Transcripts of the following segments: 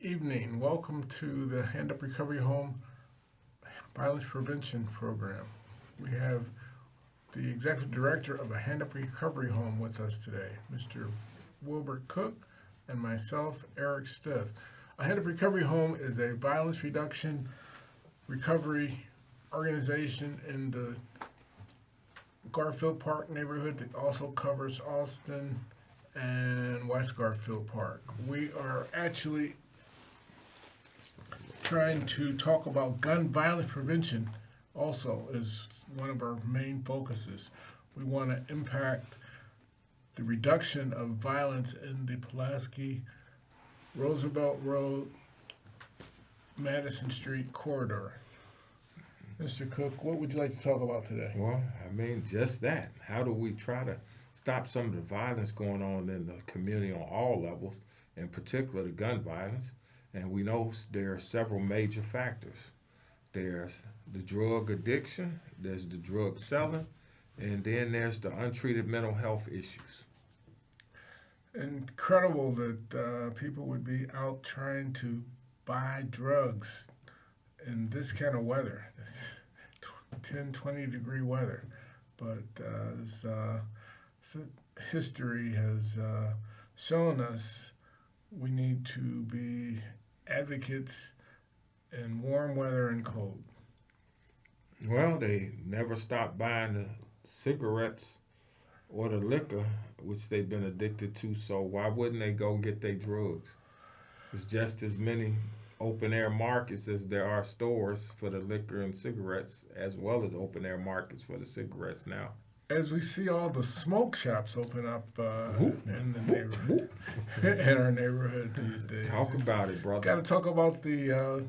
Evening. Welcome to the Hand Up Recovery Home Violence Prevention Program. We have the Executive Director of a Hand Up Recovery Home with us today, Mr. Wilbert Cook, and myself, Eric Stith. A Hand Up Recovery Home is a violence reduction recovery organization in the Garfield Park neighborhood that also covers Austin and West Garfield Park. We are actually trying to talk about gun violence prevention also is one of our main focuses. We want to impact the reduction of violence in the Pulaski, Roosevelt Road, Madison Street corridor. Mr. Cook, what would you like to talk about today? Well, just that. How do we try to stop some of the violence going on in the community on all levels, in particular the gun violence? And we know there are several major factors. There's the drug addiction, there's the drug selling, and then there's the untreated mental health issues. Incredible that people would be out trying to buy drugs in this kind of weather. It's 10, 20-degree weather. But history has shown us we need to be advocates in warm weather and cold. Well, they never stop buying the cigarettes or the liquor, which they've been addicted to, so why wouldn't they go get their drugs? There's just as many open air markets as there are stores for the liquor and cigarettes, as well as open air markets for the cigarettes now. As we see all the smoke shops open up in the neighborhood, in our neighborhood these days. Talk about it, brother. Got to talk about the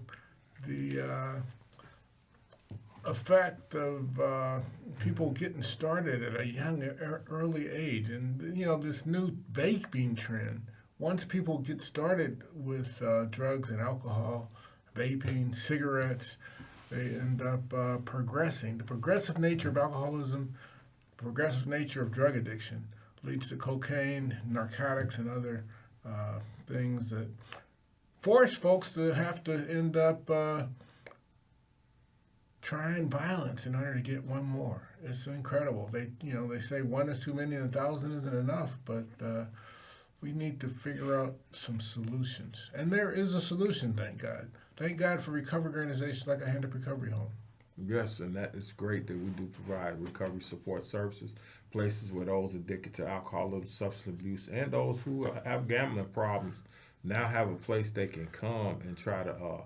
effect of people getting started at a young, early age, and this new vaping trend. Once people get started with drugs and alcohol, vaping, cigarettes, they end up progressing. The progressive nature of alcoholism, progressive nature of drug addiction leads to cocaine, narcotics, and other things that force folks to have to end up trying violence in order to get one more. It's incredible. They say one is too many and 1,000 isn't enough, but we need to figure out some solutions. And there is a solution, thank God. Thank God for recovery organizations like a Hand Up Recovery Home. Yes, and that is great that we do provide recovery support services, places where those addicted to alcoholism, substance abuse, and those who have gambling problems now have a place they can come and try to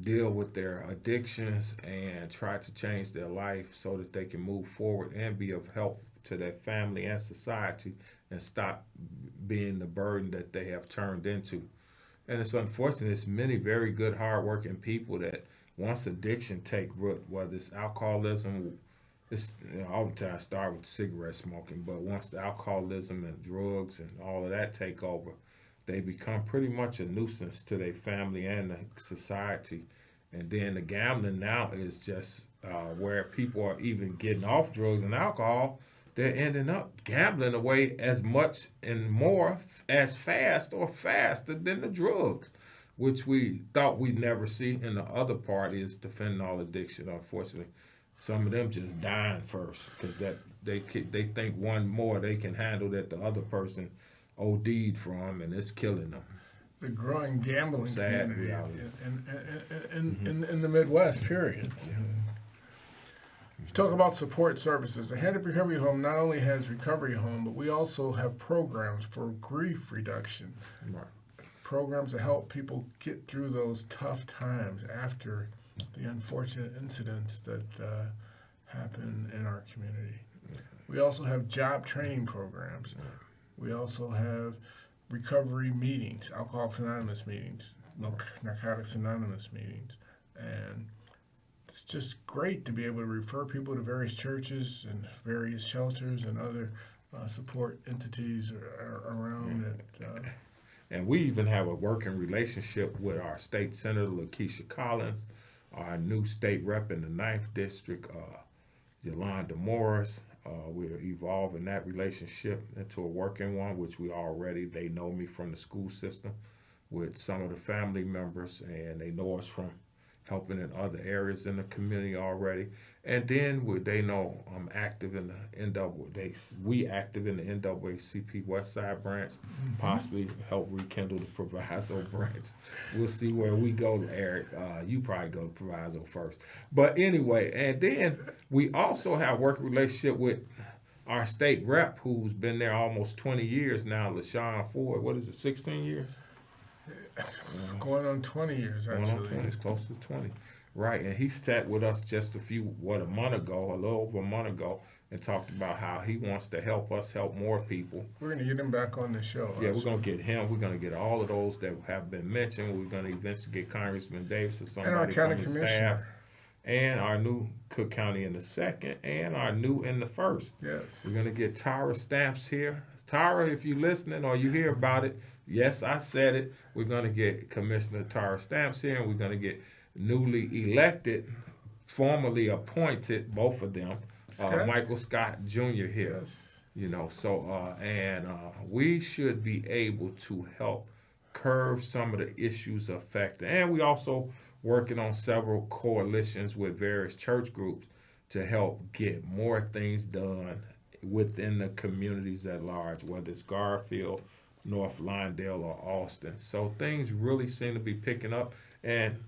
deal with their addictions and try to change their life so that they can move forward and be of help to their family and society and stop being the burden that they have turned into. And it's unfortunate, it's many very good, hardworking people that once addiction take root, whether it's alcoholism, it's all the time start with cigarette smoking, but once the alcoholism and drugs and all of that take over, they become pretty much a nuisance to their family and the society. And then the gambling now is just where people are even getting off drugs and alcohol, they're ending up gambling away as much and more as fast or faster than the drugs, which we thought we'd never see. And the other part is the fentanyl addiction. Unfortunately, some of them just dying first because that they think one more they can handle that the other person OD'd from, and it's killing them. The growing gambling Sad community reality. in the Midwest, period. You talk about support services. The Hand Up Recovery Home not only has recovery home, but we also have programs for grief reduction. Right. Programs to help people get through those tough times after the unfortunate incidents that happen in our community. We also have job training programs. We also have recovery meetings, Alcoholics Anonymous meetings, Narcotics Anonymous meetings. And it's just great to be able to refer people to various churches and various shelters and other support entities around it. And we even have a working relationship with our state senator, Lakeisha Collins, our new state rep in the 9th District, Yolanda Morris. We're evolving that relationship into a working one, which they know me from the school system. with some of the family members, and they know us from helping in other areas in the community already. And then they know I'm active in the we active in the NAACP West Side branch, possibly help rekindle the Proviso branch. We'll see where we go, Eric. You probably go to Proviso first. But anyway, and then we also have working relationship with our state rep, who's been there almost 20 years now, LaShawn Ford. What is it, 16 years? Going on 20 years, actually. Going on 20, it's close to 20. Right, and he sat with us just a month ago, a little over a month ago, and talked about how he wants to help us help more people. We're going to get him back on the show. Yeah, we're going to get him. We're going to get all of those that have been mentioned. We're going to eventually get Congressman Davis or somebody from his staff. And our new Cook County in the second, and our new in the first. Yes. We're going to get Tara Stamps here. Tara, if you're listening or you hear about it, yes, I said it. We're going to get Commissioner Tara Stamps here, and we're going to get newly elected, formerly appointed, both of them, Michael Scott Jr. here. Yes. You know, so, we should be able to help curb some of the issues affected. And we also working on several coalitions with various church groups to help get more things done within the communities at large, whether it's Garfield, North Lawndale, or Austin. So things really seem to be picking up. And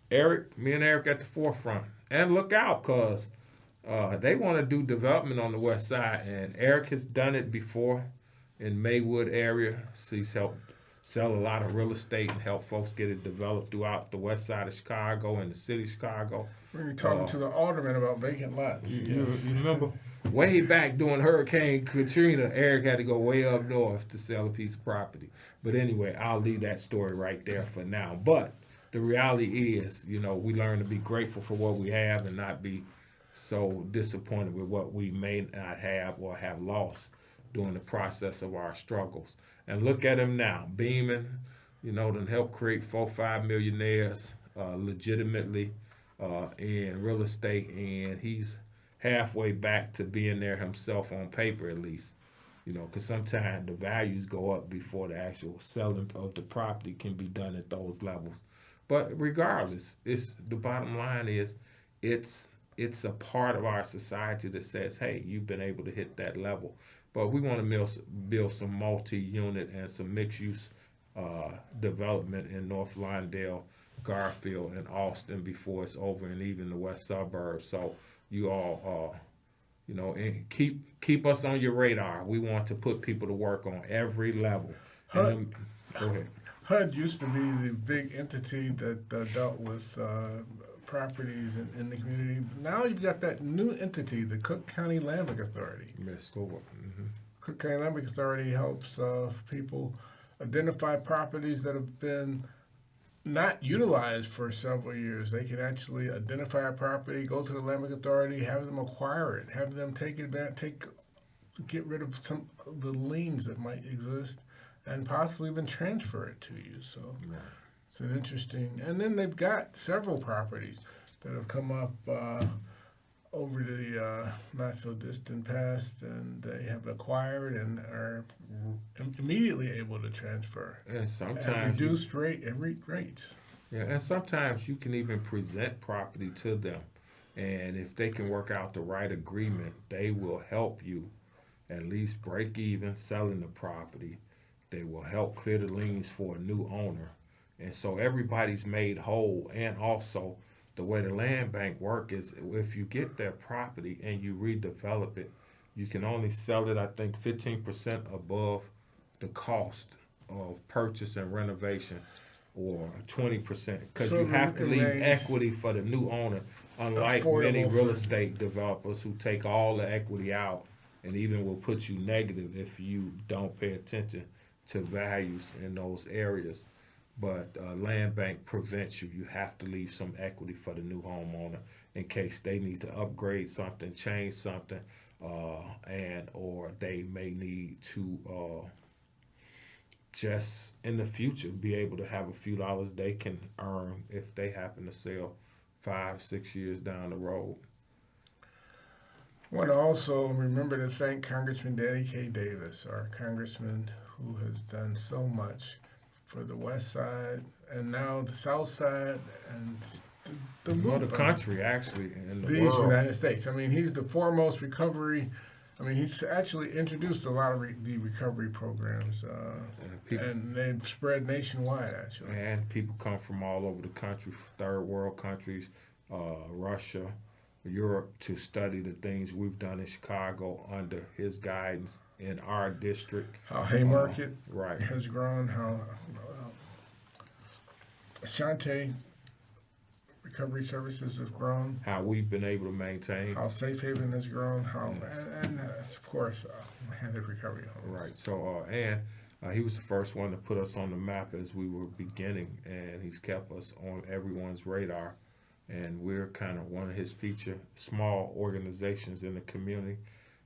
me and Eric at the forefront. And look out, because they want to do development on the west side. And Eric has done it before in Maywood area. So he's helped sell a lot of real estate and help folks get it developed throughout the west side of Chicago and the city of Chicago. We're going to be talking to the alderman about vacant lots. You remember? Way back during Hurricane Katrina, Eric had to go way up north to sell a piece of property. But anyway, I'll leave that story right there for now. But the reality is, we learn to be grateful for what we have and not be so disappointed with what we may not have or have lost during the process of our struggles. And look at him now, beaming, done help create 4-5 millionaires legitimately in real estate, and he's halfway back to being there himself on paper at least, because sometimes the values go up before the actual selling of the property can be done at those levels. But regardless, the bottom line is it's a part of our society that says, hey, you've been able to hit that level. But we want to build some multi-unit and some mixed-use development in North Lawndale, Garfield, and Austin before it's over, and even the west suburbs. So you all, and keep us on your radar. We want to put people to work on every level. Go ahead. HUD used to be the big entity that dealt with properties in the community. Now you've got that new entity, the Cook County Land Bank Authority. Yes, Lord. Mm-hmm. Cook County Land Bank Authority helps people identify properties that have been not utilized for several years. They can actually identify a property, go to the Land Bank Authority, have them acquire it, have them get rid of some of the liens that might exist, and possibly even transfer it to you. So it's an interesting. And then they've got several properties that have come up over the not so distant past, and they have acquired and are immediately able to transfer. And sometimes at reduced rates. Yeah, and sometimes you can even present property to them, and if they can work out the right agreement, they will help you at least break even selling the property. They will help clear the liens for a new owner. And so everybody's made whole. And also, the way the land bank work is if you get their property and you redevelop it, you can only sell it, I think, 15% above the cost of purchase and renovation, or 20%, because you have to leave equity for the new owner, unlike many real estate developers who take all the equity out and even will put you negative if you don't pay attention to values in those areas. But land bank prevents you. You have to leave some equity for the new homeowner in case they need to upgrade something, change something, or they may need to just in the future be able to have a few dollars they can earn if they happen to sell 5-6 years down the road. I want to also remember to thank Congressman Danny K. Davis, our congressman who has done so much for the West Side, and now the South Side, and the Well, the loop. country, actually, and the These world. United States. I mean, he's the foremost recovery. I mean, he's actually introduced a lot of the recovery programs, People, and they've spread nationwide, actually. and people come from all over the country, third world countries, Russia, Europe, to study the things we've done in Chicago under his guidance in our district. How Haymarket Right. has grown, how Ashanti Recovery Services have grown, How we've been able to maintain. how Safe Haven has grown, how, Yes. and of course, Handed Recovery Homes. Right. So, he was the first one to put us on the map as we were beginning, and he's kept us on everyone's radar. And we're kind of one of his feature small organizations in the community.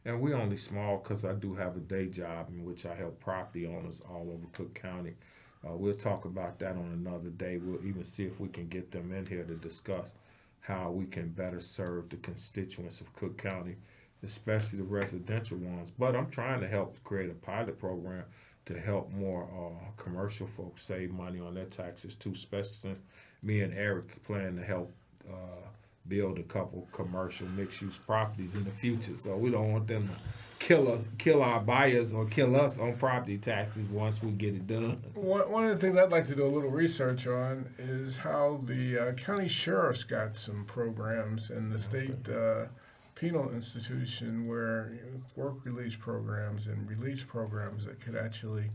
And we're only small because I do have a day job in which I help property owners all over Cook County. We'll talk about that on another day. We'll even see if we can get them in here to discuss how we can better serve the constituents of Cook County, especially the residential ones. But I'm trying to help create a pilot program to help more commercial folks save money on their taxes too, especially since me and Eric plan to help build a couple commercial mixed-use properties in the future. So we don't want them to kill our buyers or kill us on property taxes once we get it done. One of the things I'd like to do a little research on is how the county sheriffs got some programs in the state penal institution where work release programs and release programs that could actually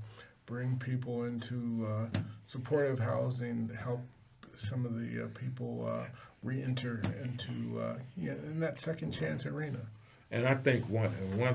bring people into supportive housing, help some of the people re-enter into in that second chance arena. And I think one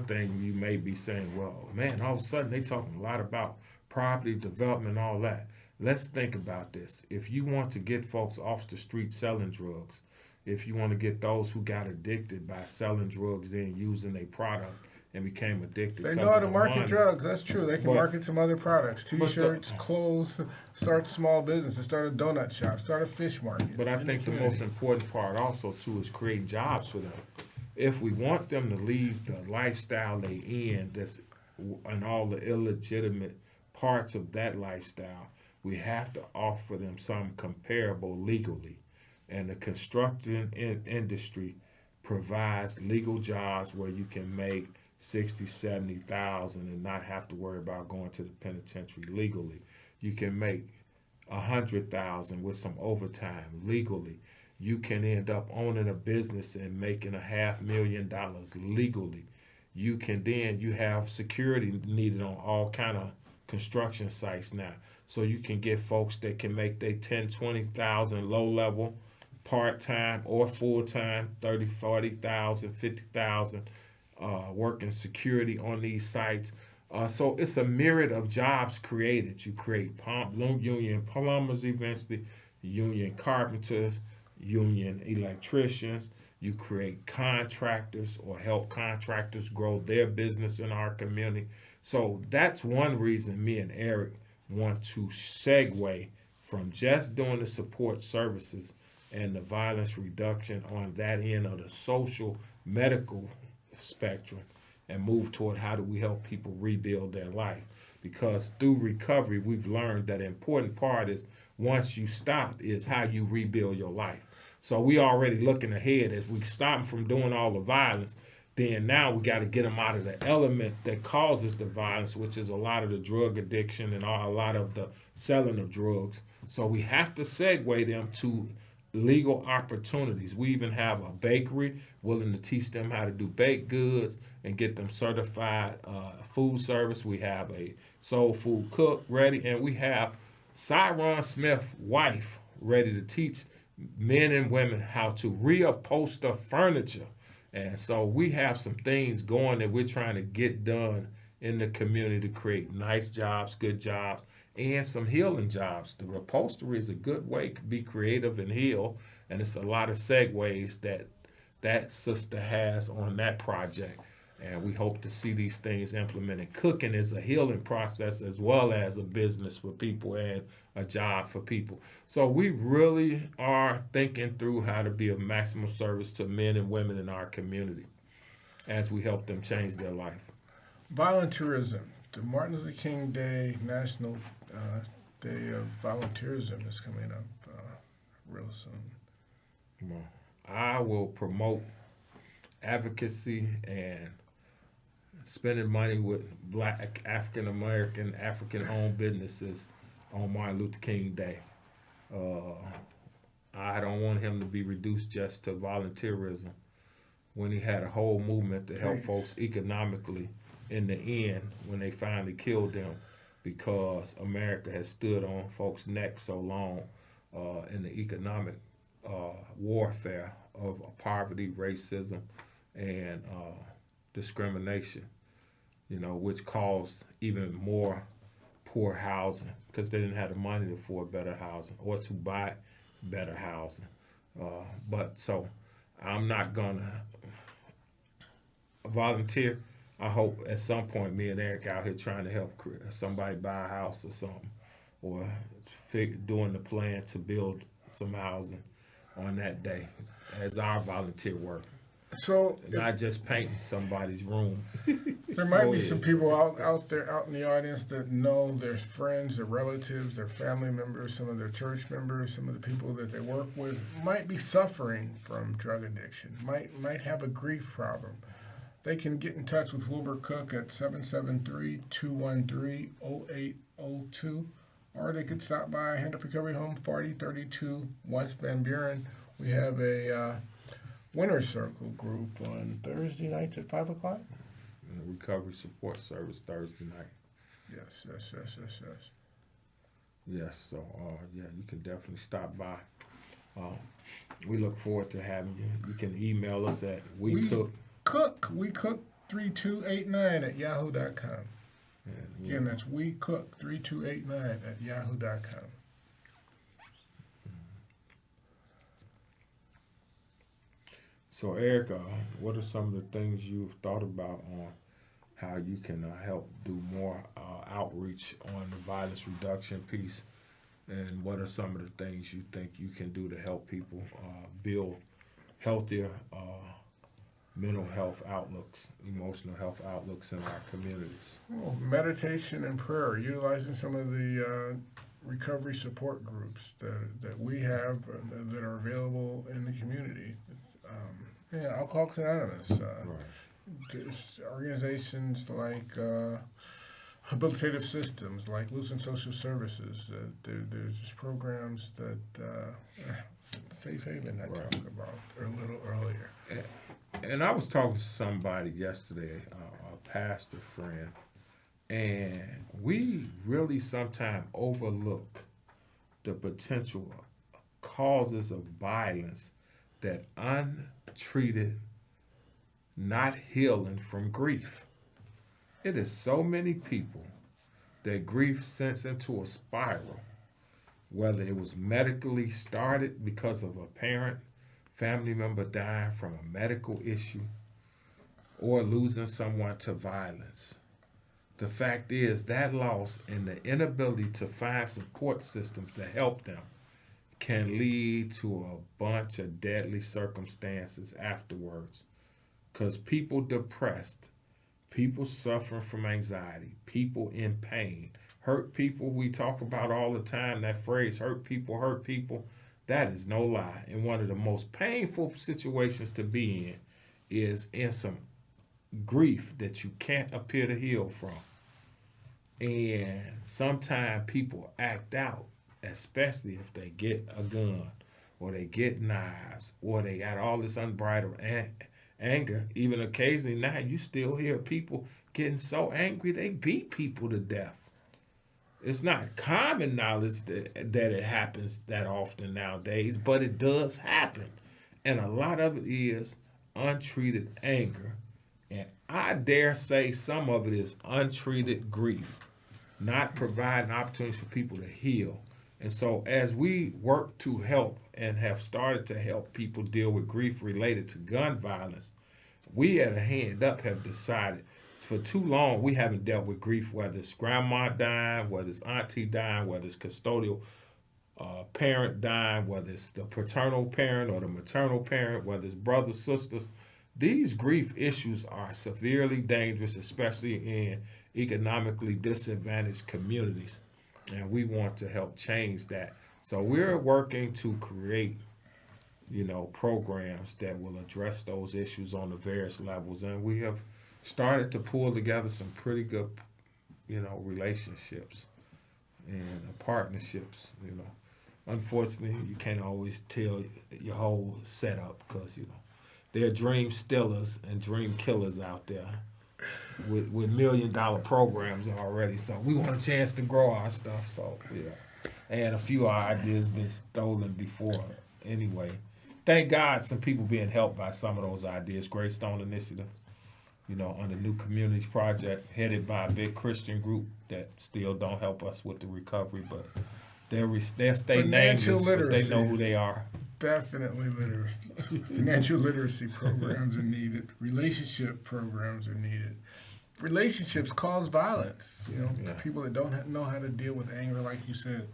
thing you may be saying, well, man, all of a sudden they talking a lot about property development and all that. Let's think about this. If you want to get folks off the street selling drugs, if you want to get those who got addicted by selling drugs, then using a product and became addicted. They 'cause know how of to the market money. drugs. That's true. They can But- market some other products: the- T-shirts, clothes. Start small businesses. Start a donut shop. Start a fish market. But I in think the community. most important part also too is create jobs for them. If we want them to leave the lifestyle they in, and all the illegitimate parts of that lifestyle, we have to offer them some comparable legally. And the construction industry provides legal jobs where you can make 60, 70,000 and not have to worry about going to the penitentiary legally. You can make 100,000 with some overtime legally. You can end up owning a business and making $500,000 legally. You have security needed on all kind of construction sites now. So you can get folks that can make their 10, 20,000 low level, part-time or full-time, 30, 40,000, 50,000, working security on these sites. So it's a myriad of jobs created. You create union plumbers eventually, union carpenters, union electricians. You create contractors or help contractors grow their business in our community. So that's one reason me and Eric want to segue from just doing the support services and the violence reduction on that end of the social medical spectrum and move toward how do we help people rebuild their life. Because through recovery, we've learned that the important part is once you stop is how you rebuild your life. So we already looking ahead. As we stop them from doing all the violence, then now we got to get them out of the element that causes the violence, which is a lot of the drug addiction and a lot of the selling of drugs. So we have to segue them to legal opportunities. We even have a bakery willing to teach them how to do baked goods and get them certified food service. We have a soul food cook ready, and we have Cyron Smith's wife ready to teach men and women how to reupholster furniture. And so we have some things going that we're trying to get done in the community to create nice jobs, good jobs, and some healing jobs. The upholstery is a good way to be creative and heal, and it's a lot of segues that sister has on that project. And we hope to see these things implemented. Cooking is a healing process as well as a business for people and a job for people. So we really are thinking through how to be of maximum service to men and women in our community as we help them change their life. Volunteerism. The Martin Luther King Day National Day of Volunteerism that's coming up real soon. Well, I will promote advocacy and spending money with Black, African American, African-owned businesses on Martin Luther King Day. I don't want him to be reduced just to volunteerism when he had a whole movement to help folks economically in the end when they finally killed him because America has stood on folks' necks so long in the economic warfare of poverty, racism, and discrimination, which caused even more poor housing because they didn't have the money to afford better housing or to buy better housing. So I'm not gonna volunteer. I hope at some point me and Eric out here trying to help somebody buy a house or something, or doing the plan to build some housing on that day as our volunteer work. So not just painting somebody's room. There might be some people out there, out in the audience that know their friends, their relatives, their family members, some of their church members, some of the people that they work with might be suffering from drug addiction, might have a grief problem. They can get in touch with Wilbert Cook at 773-213-0802, or they could stop by Hand Up Recovery Home, 4032 West Van Buren. We have a Winner's Circle group on Thursday nights at 5 o'clock. Recovery support service Thursday night. Yes. Yes, so you can definitely stop by. We look forward to having you. You can email us at WeCook3289 at yahoo.com. Again, that's WeCook3289 at yahoo.com. So, Eric, what are some of the things you've thought about on how you can help do more outreach on the violence reduction piece? And what are some of the things you think you can do to help people build healthier mental health outlooks, emotional health outlooks in our communities? Well, meditation and prayer, utilizing some of the recovery support groups that we have that are available in the community. Alcoholics Anonymous. There's organizations like Habilitative Systems, like Lucent Social Services. There's just programs that Safe Haven I talked about a little earlier. And I was talking to somebody yesterday, a pastor friend, and we really sometimes overlook the potential causes of violence that untreated, not healing from grief. It is so many people that grief sends into a spiral, whether it was medically started because of a parent, family member dying from a medical issue, or losing someone to violence. The fact is that loss and the inability to find support systems to help them can lead to a bunch of deadly circumstances afterwards. Because people depressed, people suffering from anxiety, people in pain, hurt people, we talk about all the time, that phrase, hurt people, that is no lie. And one of the most painful situations to be in is in some grief that you can't appear to heal from. And sometimes people act out, especially if they get a gun or they get knives or they got all this unbridled anger. Even occasionally now you still hear people getting so angry they beat people to death. It's not common knowledge that it happens that often nowadays, but it does happen. And a lot of it is untreated anger. And I dare say some of it is untreated grief, not providing opportunities for people to heal. And so as we work to help and have started to help people deal with grief related to gun violence, we at A Hand Up have decided for too long we haven't dealt with grief, whether it's grandma dying, whether it's auntie dying, whether it's custodial parent dying, whether it's the paternal parent or the maternal parent, whether it's brothers, sisters. These grief issues are severely dangerous, especially in economically disadvantaged communities. And we want to help change that. So we're working to create, programs that will address those issues on the various levels. And we have started to pull together some pretty good, relationships and partnerships. Unfortunately, you can't always tell your whole setup because, there are dream stealers and dream killers out there with $1 million programs already. So we want a chance to grow our stuff. So, and a few of our ideas been stolen before anyway. Thank God some people being helped by some of those ideas. Greystone Initiative, on the New Communities Project, headed by a big Christian group that still don't help us with the recovery, but they're stay nameless, but they know who they are. Definitely literacy. Financial literacy programs are needed. Relationship programs are needed. Relationships cause violence. People that don't know how to deal with anger, like you said.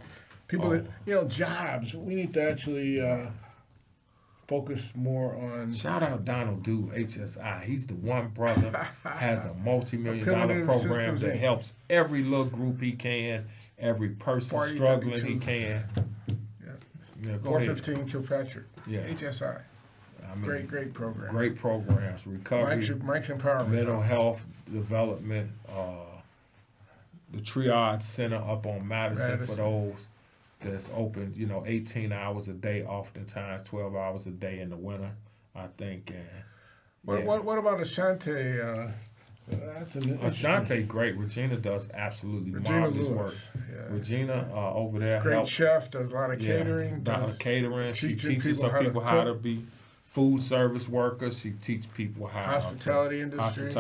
People that, jobs. We need to actually focus more on. Shout out Donald Dew, HSI. He's the one brother has a multi-million-dollar program that helps every little group he can, every person struggling he can. Yeah, 415 Kilpatrick. Yeah. HSI. Great program. Great programs. Recovery. Mike's empowerment. Mental health development. The Triage Center up on Madison for those that's open, 18 hours a day, oftentimes 12 hours a day in the winter, I think. And what about Ashante? Ashante, great. Regina does absolutely marvelous work. Yeah. Regina over there great helps. Chef, does a lot of catering. Catering. She teaches some people how to be food service workers. She teaches people how hospitality industry.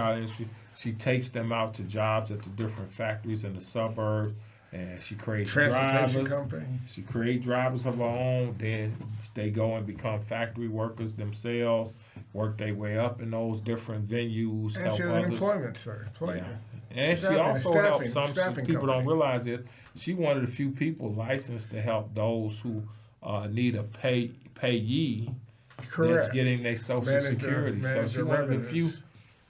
She takes them out to jobs at the different factories in the suburbs, and she creates transportation drivers. Company. She creates drivers of her own. Then they go and become factory workers themselves, work their way up in those different venues. And help she has others. an employment, sir. Yeah. And she also helps some people don't realize it. She one of the few people licensed to help those who need a payee that's getting their Social Security. So she's one of the few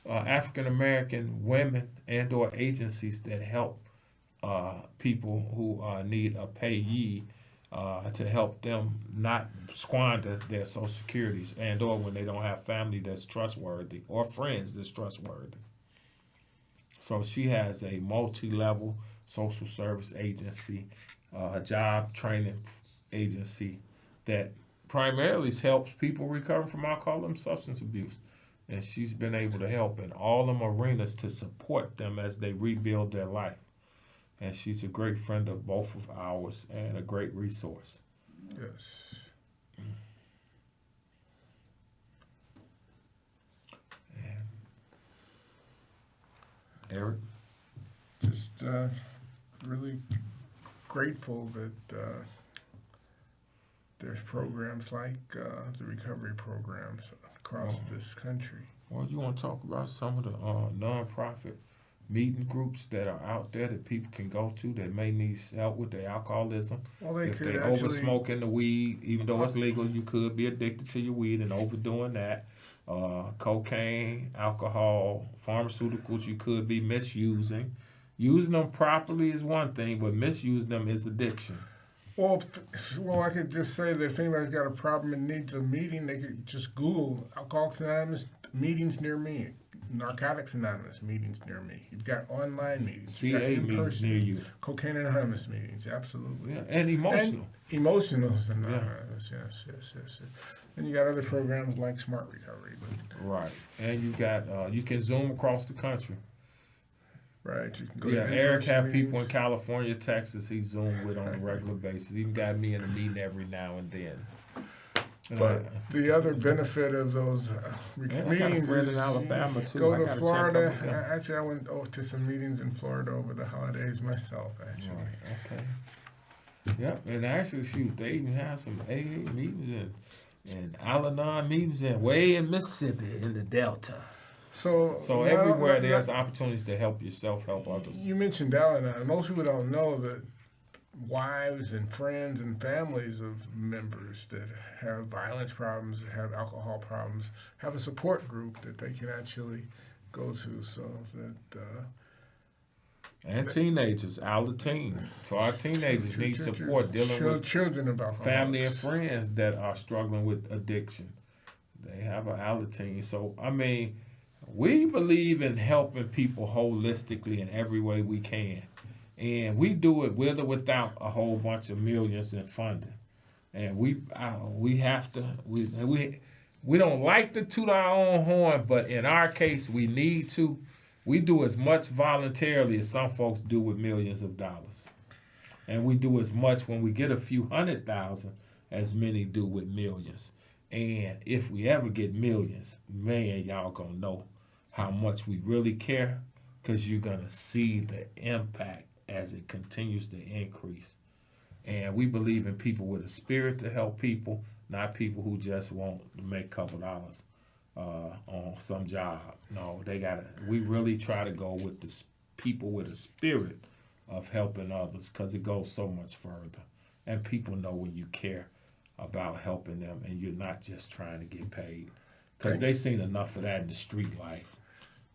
African American women and/or agencies that help people who need a payee to help them not squander their Social Securities and/or when they don't have family that's trustworthy or friends that's trustworthy. So she has a multi-level social service agency, job training agency that primarily helps people recover from alcohol and substance abuse. And she's been able to help in all them arenas to support them as they rebuild their life. And she's a great friend of both of ours and a great resource. Yes. And Eric? Just really grateful that there's programs like the recovery programs across this country. Well, you want to talk about some of the nonprofit meeting groups that are out there that people can go to that may need help with their alcoholism? Well, if they over smoking the weed, even though it's legal, you could be addicted to your weed and overdoing that. Cocaine, alcohol, pharmaceuticals you could be misusing. Using them properly is one thing, but misusing them is addiction. Well, I could just say that if anybody's got a problem and needs a meeting, they could just Google Alcoholics Anonymous meetings near me, Narcotics Anonymous meetings near me. You've got online meetings. CA meetings near you. Cocaine Anonymous meetings, absolutely. Yeah, and emotional. Emotional Anonymous, yes. And you got other programs like Smart Recovery. Right, and you got you can Zoom across the country. Right, you can go to Eric have people in California, Texas. He Zoom with on a regular basis. Even got me in a meeting every now and then. But the other benefit of those meetings is in Alabama too. Go to Florida. Actually, I went to some meetings in Florida over the holidays myself. Actually. Right, okay. Yep, and actually, shoot, they even have some AA meetings and Al-Anon meetings way in Mississippi in the Delta. So everywhere there's opportunities to help yourself, help others. You mentioned Al-Anon. Most people don't know that wives and friends and families of members that have violence problems, have alcohol problems, have a support group that they can actually go to, so that And teenagers, our teens. So our teenagers need support dealing with children of alcoholics. Family and friends that are struggling with addiction. They have an Alateen. So, I mean, we believe in helping people holistically in every way we can. And we do it with or without a whole bunch of millions in funding. And we have to, we don't like to toot our own horn, but in our case, we need to. We do as much voluntarily as some folks do with millions of dollars. And we do as much when we get a few 100,000 as many do with millions. And if we ever get millions, man, y'all gonna know how much we really care, because you're gonna see the impact as it continues to increase. And we believe in people with a spirit to help people, not people who just want to make a couple dollars on some job. No, we really try to go with the people with a spirit of helping others, because it goes so much further. And people know when you care about helping them and you're not just trying to get paid, because they've seen enough of that in the street life.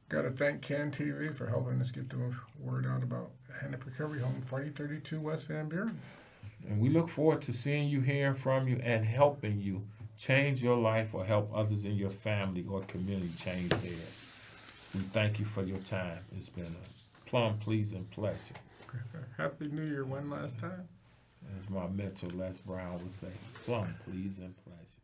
Got to thank Can TV for helping us get the word out about Handicap Recovery Home, 4032 West Van Buren. And we look forward to seeing you, hearing from you, and helping you change your life or help others in your family or community change theirs. We thank you for your time. It's been a plum pleasing pleasure. Happy New Year one last time. As my mentor Les Brown would say, plum pleasing pleasure.